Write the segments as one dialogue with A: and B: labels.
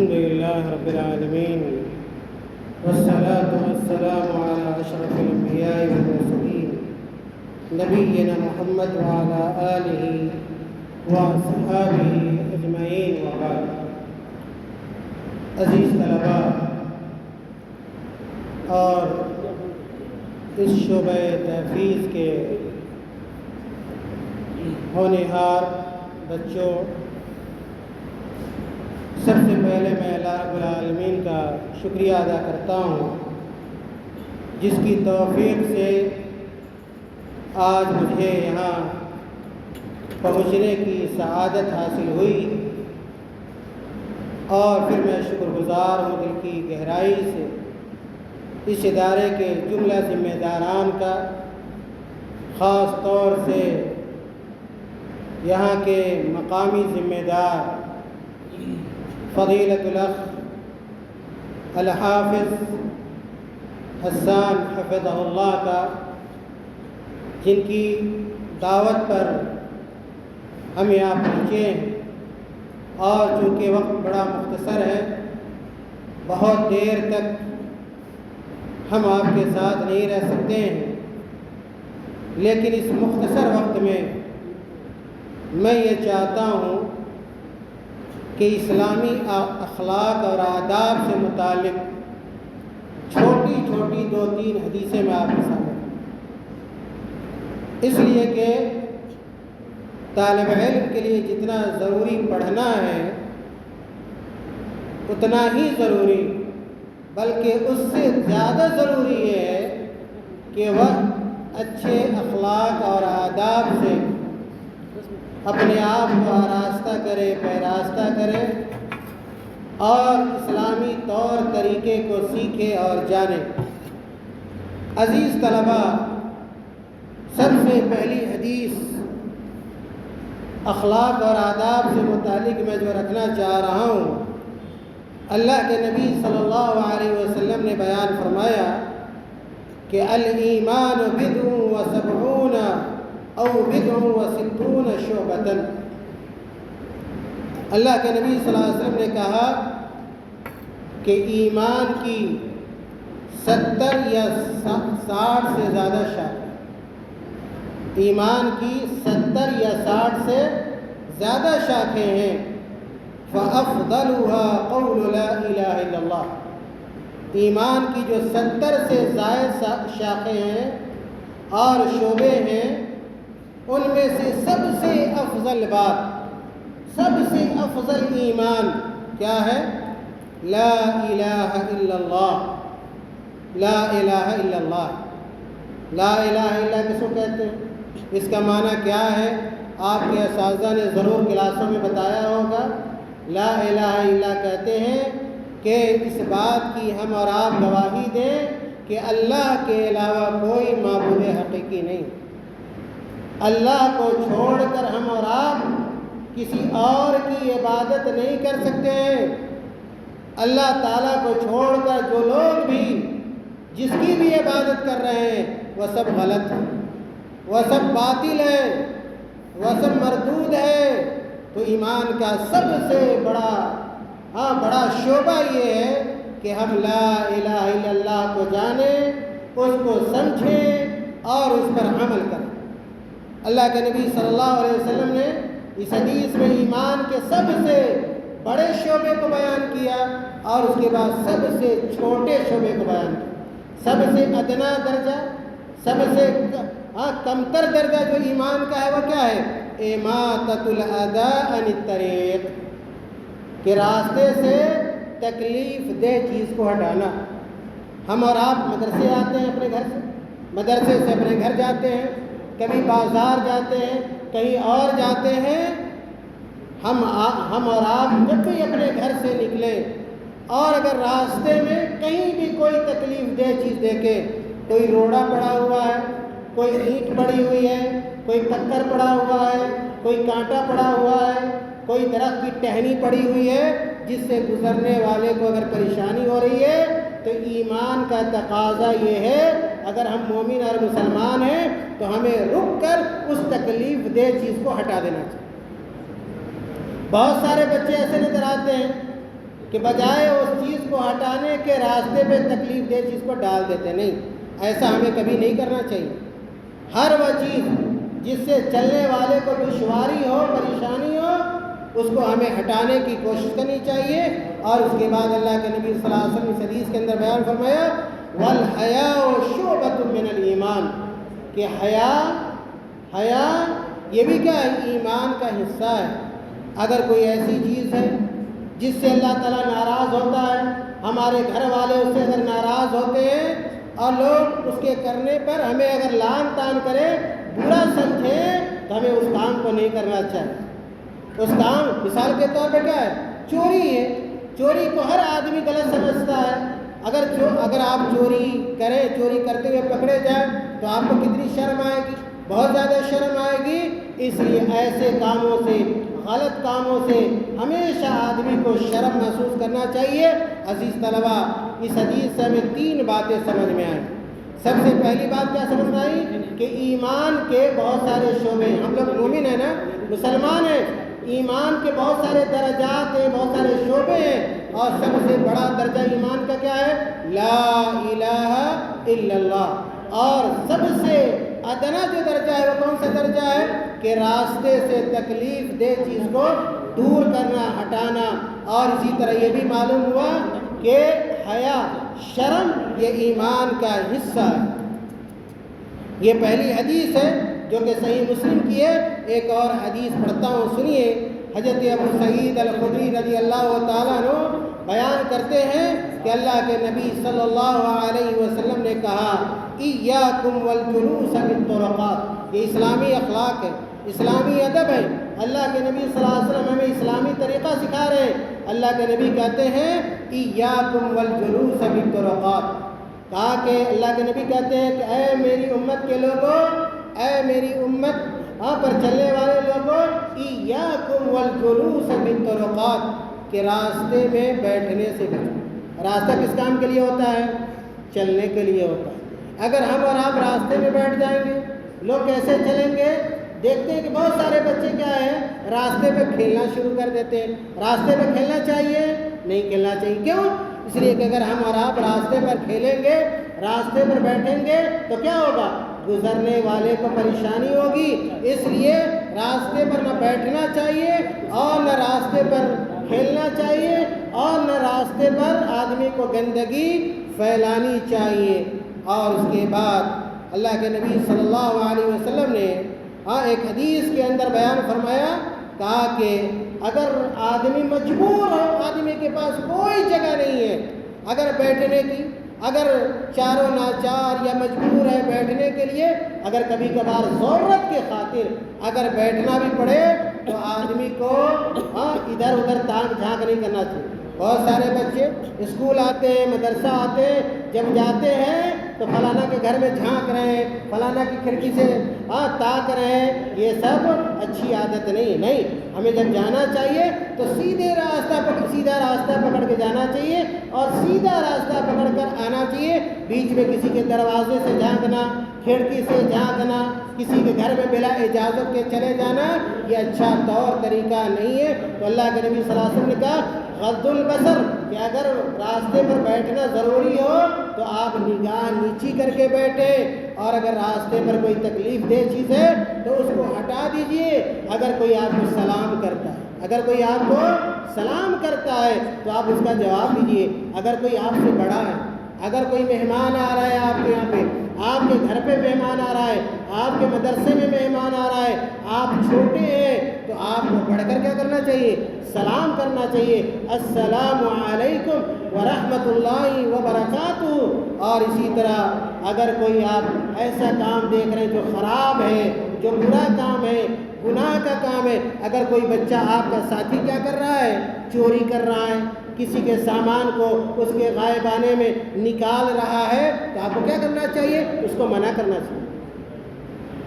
A: الحمد لله رب العالمين والصلاة والسلام على أشرف الأنبياء والمرسلين نبينا محمد وعلى آله وصحابه أجمعين وبعد. عزیز طلباء اور اس شعبہ تحفیظ کے ہونہار بچوں، سب سے پہلے میں اللہ رب العالمین کا شکریہ ادا کرتا ہوں جس کی توفیق سے آج مجھے یہاں پہنچنے کی سعادت حاصل ہوئی، اور پھر میں شکر گزار ہوں دل کی گہرائی سے اس ادارے کے جملہ ذمہ داران کا، خاص طور سے یہاں کے مقامی ذمہ دار فضیلت الاخ الحافظ حسان حفظہ اللہ کا، جن کی دعوت پر ہم یہاں پہنچے ہیں، اور چونکہ وقت بڑا مختصر ہے، بہت دیر تک ہم آپ کے ساتھ نہیں رہ سکتے ہیں، لیکن اس مختصر وقت میں میں یہ چاہتا ہوں کہ اسلامی اخلاق اور آداب سے متعلق چھوٹی چھوٹی 2-3 حدیثیں میں آپ کے سامنے، اس لیے کہ طالب علم کے لیے جتنا ضروری پڑھنا ہے اتنا ہی ضروری، بلکہ اس سے زیادہ ضروری یہ ہے کہ وہ اچھے اخلاق اور آداب سے اپنے آپ کو آراستہ کرے، پیراستہ کرے، اور اسلامی طور طریقے کو سیکھے اور جانے. عزیز طلباء، سب سے پہلی حدیث اخلاق اور آداب سے متعلق میں جو رکھنا چاہ رہا ہوں، اللہ کے نبی صلی اللہ علیہ وسلم نے بیان فرمایا کہ الایمان بضع و70 او 60 شعبۃ. اللہ کے نبی صلی اللہ علیہ وسلم نے کہا کہ ایمان کی 70 یا 60 سے زیادہ شاخیں، ایمان کی 70 یا 60 سے زیادہ شاخیں ہیں. فَأَفْضَلُهَا قَوْلُ لَا إِلَهَ إِلَّا اللَّهِ. ایمان کی جو 70 سے زائد شاخیں ہیں اور شعبے ہیں، ان میں سے سب سے افضل بات، سب سے افضل ایمان کیا ہے؟ لا الہ الا اللہ. لا الہ الا اللہ. لا الہ الا کس کو کہتے ہیں؟ اس کا معنی کیا ہے؟ آپ کے اساتذہ نے ضرور کلاسوں میں بتایا ہوگا. لا الہ الا کہتے ہیں کہ اس بات کی ہم اور آپ گواہی دیں کہ اللہ کے علاوہ کوئی معبود حقیقی نہیں. اللہ کو چھوڑ کر ہم اور آپ کسی اور کی عبادت نہیں کر سکتے ہیں. اللہ تعالیٰ کو چھوڑ کر جو لوگ بھی جس کی بھی عبادت کر رہے ہیں وہ سب غلط ہے، وہ سب باطل ہے، وہ سب مردود ہے. تو ایمان کا سب سے بڑا شعبہ یہ ہے کہ ہم لا الہ الا اللہ کو جانیں، اس کو سمجھیں اور اس پر عمل کریں. اللہ کے نبی صلی اللہ علیہ وسلم نے اس حدیث میں ایمان کے سب سے بڑے شعبے کو بیان کیا، اور اس کے بعد سب سے چھوٹے شعبے کو بیان کیا. سب سے ادنا درجہ، سب سے کمتر درجہ جو ایمان کا ہے وہ کیا ہے؟ اماطۃ الاذی عن الطریق، کہ راستے سے تکلیف دہ چیز کو ہٹانا. ہم اور آپ مدرسے آتے ہیں اپنے گھر سے، مدرسے سے اپنے گھر جاتے ہیں، کبھی بازار جاتے ہیں، کہیں اور جاتے ہیں. ہم اور آپ جب بھی اپنے گھر سے نکلے اور اگر راستے میں کہیں بھی کوئی تکلیف دہ چیز دیکھے، کوئی روڑا پڑا ہوا ہے، کوئی اینٹ پڑی ہوئی ہے، کوئی پتھر پڑا ہوا ہے، کوئی کانٹا پڑا ہوا ہے، کوئی درخت کی ٹہنی پڑی ہوئی ہے جس سے گزرنے والے کو اگر پریشانی ہو رہی ہے، تو ایمان کا تقاضا یہ ہے اگر ہم مومن اور مسلمان ہیں تو ہمیں رک کر اس تکلیف دہ چیز کو ہٹا دینا چاہیے. بہت سارے بچے ایسے نظر آتے ہیں کہ بجائے اس چیز کو ہٹانے کے راستے پہ تکلیف دہ چیز کو ڈال دیتے. نہیں، ایسا ہمیں کبھی نہیں کرنا چاہیے. ہر وہ چیز جس سے چلنے والے کو دشواری ہو، پریشانی ہو، اس کو ہمیں ہٹانے کی کوشش کرنی چاہیے. اور اس کے بعد اللہ کے نبی صلی اللہ علیہ وسلم اس حدیث کے اندر بیان فرمایا وَالْحَيَاءُ شُعْبَةٌ مِّنَ الْإِيمَانِ، کہ حیا یہ بھی کیا ہے؟ ایمان کا حصہ ہے. اگر کوئی ایسی چیز ہے جس سے اللہ تعالیٰ ناراض ہوتا ہے، ہمارے گھر والے اس سے اگر ناراض ہوتے ہیں اور لوگ اس کے کرنے پر ہمیں اگر لان تان کریں، برا سمجھیں، تو ہمیں اس کام کو نہیں کرنا چاہیے. اس کام مثال کے طور پہ کیا ہے؟ چوری ہے. چوری کو ہر آدمی غلط سمجھتا ہے. اگر آپ چوری کریں، چوری کرتے ہوئے پکڑے جائیں تو آپ کو کتنی شرم آئے گی؟ بہت زیادہ شرم آئے گی. اس لیے ایسے کاموں سے، غلط کاموں سے ہمیشہ آدمی کو شرم محسوس کرنا چاہیے. عزیز طلبہ، اس حدیث سے ہمیں 3 باتیں سمجھ میں آئیں. سب سے پہلی بات کیا سمجھ میں آئی؟ کہ ایمان کے بہت سارے شعبے ہیں. ہم لوگ مومن ہیں نا، مسلمان ہیں. ایمان کے بہت سارے درجات ہیں، بہت سارے شعبے ہیں. اور سب سے بڑا درجہ ایمان کا کیا ہے؟ لا الہ الا اللہ. اور سب سے ادنا جو درجہ ہے وہ کون سا درجہ ہے؟ کہ راستے سے تکلیف دہ چیز کو دور کرنا، ہٹانا. اور اسی طرح یہ بھی معلوم ہوا کہ حیا، شرم، یہ ایمان کا حصہ ہے. یہ پہلی حدیث ہے جو کہ صحیح مسلم کی ہے. ایک اور حدیث پڑھتا ہوں، سنیے. حضرت ابو سعید الخدری رضی اللہ تعالیٰ عنہ بیان کرتے ہیں کہ اللہ کے نبی صلی اللہ علیہ وسلم نے کہا ایاکم والجلوس بالطرقات. یہ اسلامی اخلاق ہے، اسلامی ادب ہے. اللہ کے نبی صلی اللہ علیہ وسلم ہمیں اسلامی طریقہ سکھا رہے ہیں. اللہ کے نبی کہتے ہیں ایاکم والجلوس بالطرقات. کہا کہ اللہ کے نبی کہتے ہیں کہ اے میری امت کے لوگوں، اے میری امت پر چلنے والے لوگوں، ایاکم والجلوس بالطرقات، کہ راستے میں بیٹھنے سے بچو. راستہ کس کام کے لیے ہوتا ہے؟ چلنے کے لیے ہوتا ہے. اگر ہم اور آپ راستے میں بیٹھ جائیں گے، لوگ کیسے چلیں گے؟ دیکھتے ہیں کہ بہت سارے بچے کیا ہیں، راستے پہ کھیلنا شروع کر دیتے ہیں. راستے پہ کھیلنا چاہیے؟ نہیں کھیلنا چاہیے. کیوں؟ اس لیے کہ اگر ہم اور آپ راستے پر کھیلیں گے، راستے پر بیٹھیں گے تو کیا ہوگا؟ گزرنے والے کو پریشانی ہوگی. اس لیے راستے پر نہ بیٹھنا چاہیے اور نہ راستے پر کھیلنا چاہیے اور نہ راستے پر آدمی کو گندگی پھیلانی چاہیے. اور اس کے بعد اللہ کے نبی صلی اللہ علیہ وسلم نے ایک حدیث کے اندر بیان فرمایا، کہا کہ اگر آدمی مجبور ہو، آدمی کے پاس کوئی جگہ نہیں ہے اگر بیٹھنے کی، اگر چاروں ناچار یا مجبور ہے بیٹھنے کے لیے، اگر کبھی کبھار ضرورت کے خاطر اگر بیٹھنا بھی پڑے تو آدمی کو ادھر ادھر تانگ جھانک نہیں کرنا چاہیے. بہت سارے بچے اسکول آتے ہیں، مدرسہ آتے ہیں، جب جاتے ہیں تو فلانا کے گھر میں جھانک رہے ہیں، فلانا کی کھڑکی سے تاک رہے ہیں. یہ سب اچھی عادت نہیں. ہمیں جب جانا چاہیے تو سیدھا راستہ پکڑ کے جانا چاہیے اور سیدھا راستہ پکڑ کر آنا چاہیے. بیچ میں کسی کے دروازے سے جھانکنا، کھڑکی سے جھانکنا، کسی کے گھر میں بلا اجازت کے چلے جانا، یہ اچھا طور طریقہ نہیں ہے. تو اللہ کے نبی صلی اللہ علیہ وسلم نے کہا غض البصر، کہ اگر راستے پر بیٹھنا ضروری ہو تو آپ نگاہ نیچی کر کے بیٹھے، اور اگر راستے پر کوئی تکلیف دہ چیز ہے تو اس کو ہٹا دیجئے. اگر کوئی آپ کو سلام کرتا ہے تو آپ اس کا جواب دیجئے. اگر کوئی آپ سے بڑا ہے، اگر کوئی مہمان آ رہا ہے آپ کے یہاں پہ، آپ کے گھر پہ مہمان آ رہا ہے، آپ کے مدرسے میں مہمان آ رہا ہے، آپ چھوٹے ہیں، تو آپ کو بڑھ کر کیا کرنا چاہیے؟ سلام کرنا چاہیے. السلام علیکم ورحمۃ اللہ وبرکاتہ. اور اسی طرح اگر کوئی آپ ایسا کام دیکھ رہے ہیں جو خراب ہے، جو برا کام ہے، گناہ کا کام ہے، اگر کوئی بچہ آپ کا ساتھی کیا کر رہا ہے؟ چوری کر رہا ہے، کسی کے سامان کو اس کے غائبانے میں نکال رہا ہے، تو آپ کو کیا کرنا چاہیے؟ اس کو منع کرنا چاہیے،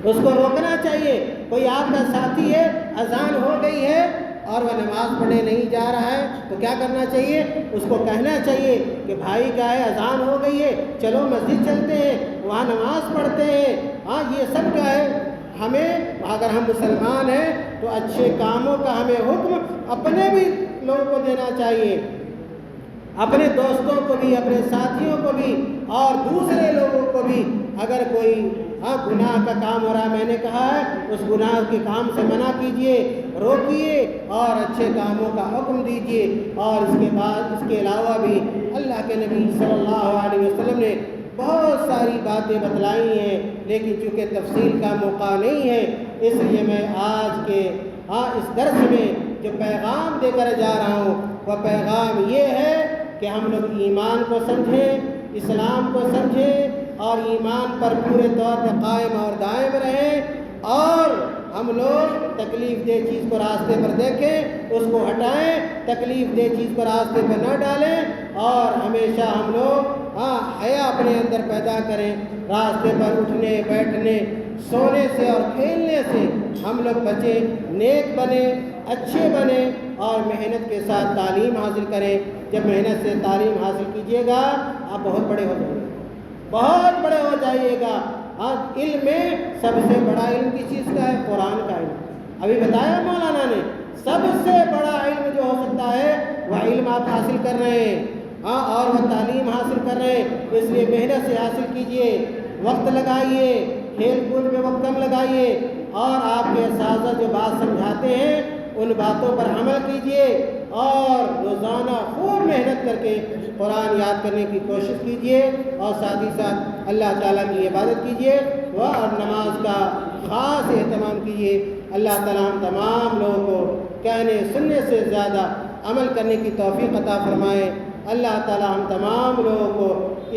A: اس کو روکنا چاہیے. کوئی آپ کا ساتھی ہے، اذان ہو گئی ہے اور وہ نماز پڑھنے نہیں جا رہا ہے، تو کیا کرنا چاہیے؟ اس کو کہنا چاہیے کہ بھائی کیا ہے، اذان ہو گئی ہے، چلو مسجد چلتے ہیں، وہاں نماز پڑھتے ہیں. یہ سب کیا ہے؟ ہمیں، اگر ہم مسلمان ہیں تو اچھے کاموں کا ہمیں حکم اپنے بھی لوگوں کو دینا چاہیے. اپنے دوستوں کو بھی، اپنے ساتھیوں کو بھی اور دوسرے لوگوں کو بھی اگر کوئی گناہ کا کام ہو رہا ہے، میں نے کہا ہے اس گناہ کے کام سے منع کیجئے، روکیے اور اچھے کاموں کا حکم دیجئے۔ اور اس کے بعد اس کے علاوہ بھی اللہ کے نبی صلی اللہ علیہ وسلم نے بہت ساری باتیں بتلائی ہیں، لیکن چونکہ تفصیل کا موقع نہیں ہے، اس لیے میں آج کے اس درس میں جو پیغام دے کر جا رہا ہوں وہ پیغام یہ ہے کہ ہم لوگ ایمان کو سمجھیں، اسلام کو سمجھیں اور ایمان پر پورے طور پر قائم اور دائم رہیں، اور ہم لوگ تکلیف دہ چیز کو راستے پر دیکھیں، اس کو ہٹائیں، تکلیف دہ چیز کو راستے پر نہ ڈالیں، اور ہمیشہ ہم لوگ حیا اپنے اندر پیدا کریں۔ راستے پر اٹھنے، بیٹھنے، سونے سے اور کھیلنے سے ہم لوگ بچیں، نیک بنیں، اچھے بنیں اور محنت کے ساتھ تعلیم حاصل کریں۔ جب محنت سے تعلیم حاصل کیجیے گا آپ بہت بڑے ہو جائیں گے، بہت بڑے ہو جائیے گا۔ علم میں سب سے بڑا علم کس چیز کا ہے؟ قرآن کا علم۔ ابھی بتایا مولانا نے، سب سے بڑا علم جو ہو سکتا ہے وہ علم آپ حاصل کر رہے ہیں، اور وہ تعلیم حاصل کر رہے ہیں، اس لیے محنت سے حاصل کیجئے، وقت لگائیے، کھیل کود میں وقت کم لگائیے، اور آپ کے اساتذہ جو بات سمجھاتے ہیں ان باتوں پر عمل کیجئے، اور روزانہ خوب محنت کر کے قرآن یاد کرنے کی کوشش کیجئے، اور ساتھ ہی ساتھ اللہ تعالیٰ کی عبادت کیجئے اور نماز کا خاص اہتمام کیجئے۔ اللہ تعالیٰ ہم تمام لوگوں کو کہنے سننے سے زیادہ عمل کرنے کی توفیق عطا فرمائے۔ اللہ تعالیٰ ہم تمام لوگوں کو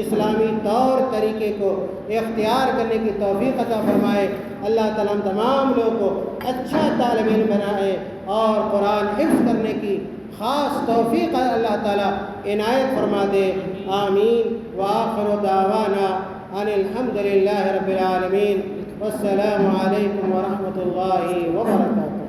A: اسلامی طور طریقے کو اختیار کرنے کی توفیق عطا فرمائے۔ اللہ تعالیٰ ہم تمام لوگوں کو اچھا طالب علم بنائے اور قرآن حفظ کرنے کی خاص توفیق اللہ تعالیٰ عنایت فرما دے۔ آمین۔ وآخر دعوانا ان الحمد للہ رب العالمین۔ والسلام علیکم ورحمۃ اللہ وبرکاتہ۔